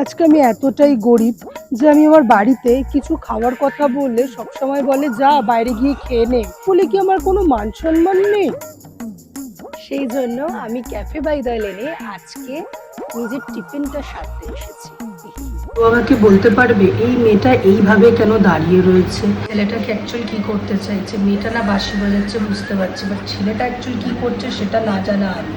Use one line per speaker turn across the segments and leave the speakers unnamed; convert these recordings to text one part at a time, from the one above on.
আজকে আমি এতটাই গরিব যে আমি আমার বাড়িতে কিছু খাওয়ার কথা বললে সবসময় বলে যা বাইরে গিয়ে খেয়ে নে। বলে কি আমার কোনো মান সম্মান নেই? সেই জন্য আমি ক্যাফে বাই দ্য লেনে আজকে নিজের টিফিনটা সারতে এসেছি। তো আমাকে বলতে পারবে এই মেয়েটা এইভাবে কেন দাঁড়িয়ে রয়েছে? ছেলেটাকে অ্যাকচুয়ালি কি করতে চাইছে? মেয়েটা না বাঁশি বাজাচ্ছে বুঝতে পারছি, বাট ছেলেটা অ্যাকচুয়ালি কি করছে সেটা না জানা আমি।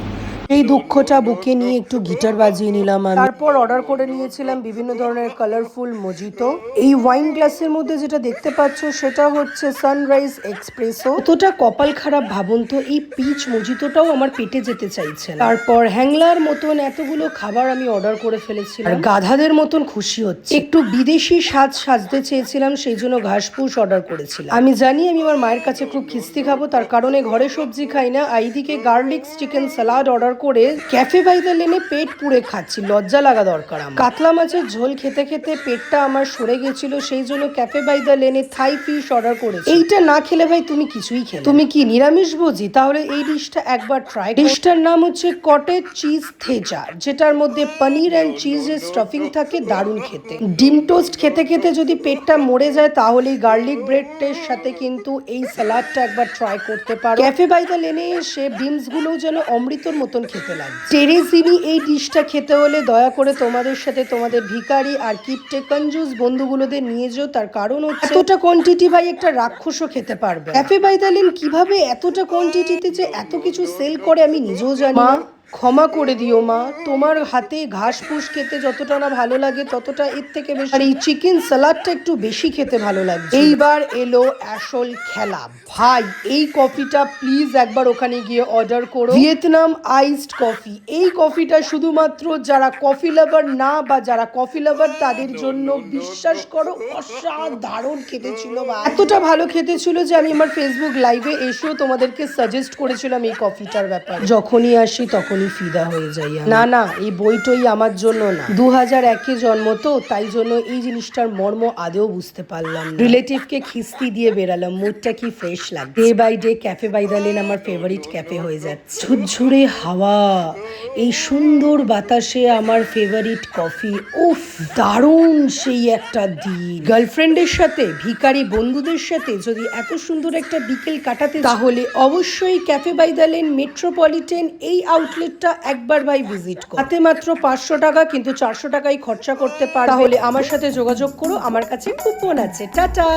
এই দুঃখটা বুকে নিয়ে একটু গিটার বাজিয়ে নিলাম আমি। তারপর অর্ডার করে নিয়েছিলাম বিভিন্ন ধরনের কালারফুল মজিতো। এই ওয়াইন গ্লাসের মধ্যে যেটা দেখতে পাচ্ছ সেটা হচ্ছে সানরাইজ এক্সপ্রেসো। এতটা কপাল খারাপ ভাবুন তো, এই পিচ মজিতোটাও আমার পেটে যেতে চাইছে না। তারপর হ্যাংলার মতন এতগুলো খাবার আমি অর্ডার করে ফেলেছিলাম, আর গাধাদের মতন খুশি হচ্ছে। একটু বিদেশি সাজতে চেয়েছিলাম, সেই জন্য ঘাসপুস অর্ডার করেছিলাম। আমি জানি আমি আমার মায়ের কাছে খুব খিস্তি খাবো, তার কারণে ঘরে সবজি খাই না। এইদিকে গার্লিক চিকেন সালাড অর্ডার করে ক্যাফে বাই দ্য লেনে পেট পুড়ে খাচ্ছি। লজ্জা লাগা দরকার আমার। কাতলা মাছের ঝোল খেতে খেতে পেটটা আমার সরে গেছিল, সেই জন্য ক্যাফে বাই দ্য লেনে থাই ফিশ অর্ডার করেছি। এইটা না খেলে ভাই তুমি কিছুই খেলে। তুমি কি নিরামিষ ভোজি? তাহলে এই ডিশটা একবার ট্রাই। ডিশটার নাম হচ্ছে কটেজ চিজ থেজা, যেটার মধ্যে পনির অ্যান্ড চিজের স্টাফিং থাকে, দারুণ খেতে। ডিম টোস্ট খেতে খেতে যদি পেটটা মরে যায় তাহলে গার্লিক ব্রেডের সাথে কিন্তু এই সালাডটা একবার ট্রাই করতে পারো। ক্যাফে বাই দ্য লেনে এসে বিনস গুলো যেন অমৃতর মতন খেতে লাগে। টেরেজিনি এই ডিশটা খেতে হলে দয়া করে তোমাদের সাথে তোমাদের ভিখারি আর কিপটে কঞ্জুস বন্ধুগুলোদের নিয়ে যেও, তার কারণ হচ্ছে এতটা কোয়ান্টিটি ভাই একটা রাক্ষসও খেতে পারবে। ক্যাফে বাই দ্য লেন কিভাবে এতটা কোয়ান্টিটিতে যে এত কিছু সেল করে আমি নিজেও জানি না। ক্ষমা করে দিও মা, তোমার হাতে ঘাস ফুস খেতে যতটা না ভালো লাগে ততটা এর থেকে বেশি আর এই চিকেন সালাডটা একটু বেশি খেতে ভালো লাগে। এইবার এলো আসল খেলা ভাই। এই কফিটা প্লিজ একবার ওখানে গিয়ে অর্ডার করো, ভিয়েতনাম আইসড কফি। এই কফিটা শুধুমাত্র যারা কফি লাভার না বা যারা কফি লাভার তাদের জন্য, বিশ্বাস করো অসাধারণ খেতে ছিল। এতটা ভালো খেতে ছিল যে আমি আমার ফেসবুক লাইভে এসেও তোমাদেরকে সাজেস্ট করেছিলাম এই কফিটার ব্যাপারে। যখনই আসি তখনই ফিদা হয়ে যাই। না না, এই বইটই আমার জন্য না। 2001-এ জন্ম তো, তাই জন্য এই জিনিসটার মর্ম আদেও বুঝতে পারলাম। রিলেটিভকে খিস্তি দিয়ে বেরালাম, মুডটা কি ফ্রেশ লাগে। Day by day Cafe by the Lane আমার ফেভারিট ক্যাফে হয়ে যাচ্ছে। ঝুরঝুরে হাওয়া, এই সুন্দর বাতাসে আমার ফেভারিট কফি, উফ দারুণ সেই একটা দিন। গার্লফ্রেন্ডের সাথে, ভিখারি বন্ধুদের সাথে যদি এত সুন্দর একটা বিকেল কাটাতে তাহলে অবশ্যই Cafe by the Lane Metropolitan এই আউটলেটটা একবার ভাই ভিজিট করো। তাতে মাত্র 500 টাকা, কিন্তু 400 টাকাই খরচা করতে পারো। তাহলে আমার সাথে যোগাযোগ করো, আমার কাছে কুপন আছে। টাটা।